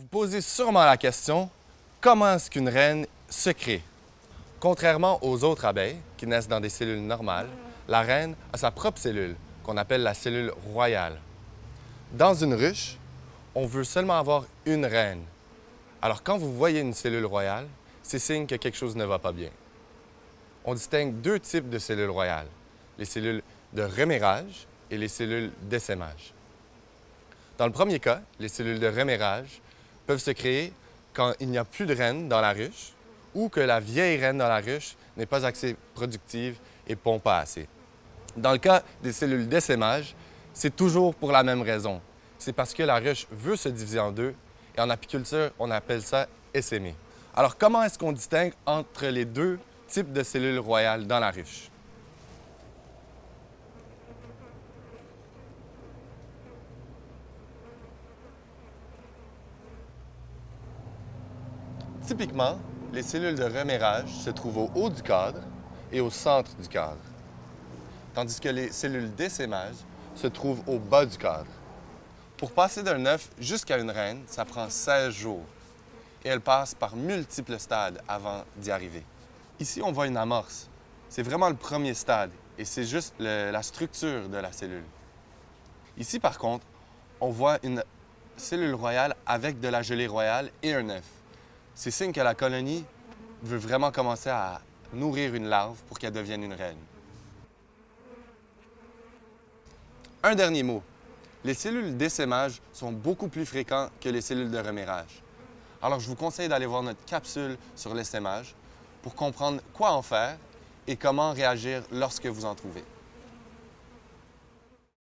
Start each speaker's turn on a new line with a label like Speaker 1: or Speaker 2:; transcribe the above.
Speaker 1: vous posez sûrement la question, comment est-ce qu'une reine se crée? Contrairement aux autres abeilles qui naissent dans des cellules normales, la reine a sa propre cellule, qu'on appelle la cellule royale. Dans une ruche, on veut seulement avoir une reine. Alors quand vous voyez une cellule royale, c'est signe que quelque chose ne va pas bien. On distingue deux types de cellules royales, les cellules de remération et les cellules d'essaimage. Dans le premier cas, les cellules de remération peuvent se créer quand il n'y a plus de reine dans la ruche ou que la vieille reine dans la ruche n'est pas assez productive et pond pas assez. Dans le cas des cellules d'essaimage, c'est toujours pour la même raison. C'est parce que la ruche veut se diviser en deux et en apiculture, on appelle ça essaimer. Alors, comment est-ce qu'on distingue entre les deux types de cellules royales dans la ruche? Typiquement, les cellules de remération se trouvent au haut du cadre et au centre du cadre, tandis que les cellules d'essaimage se trouvent au bas du cadre. Pour passer d'un œuf jusqu'à une reine, ça prend 16 jours et elle passe par multiples stades avant d'y arriver. Ici, on voit une amorce. C'est vraiment le premier stade et c'est juste la structure de la cellule. Ici, par contre, on voit une cellule royale avec de la gelée royale et un œuf. C'est signe que la colonie veut vraiment commencer à nourrir une larve pour qu'elle devienne une reine. Un dernier mot. Les cellules d'essaimage sont beaucoup plus fréquentes que les cellules de remération. Alors, je vous conseille d'aller voir notre capsule sur l'essaimage pour comprendre quoi en faire et comment réagir lorsque vous en trouvez.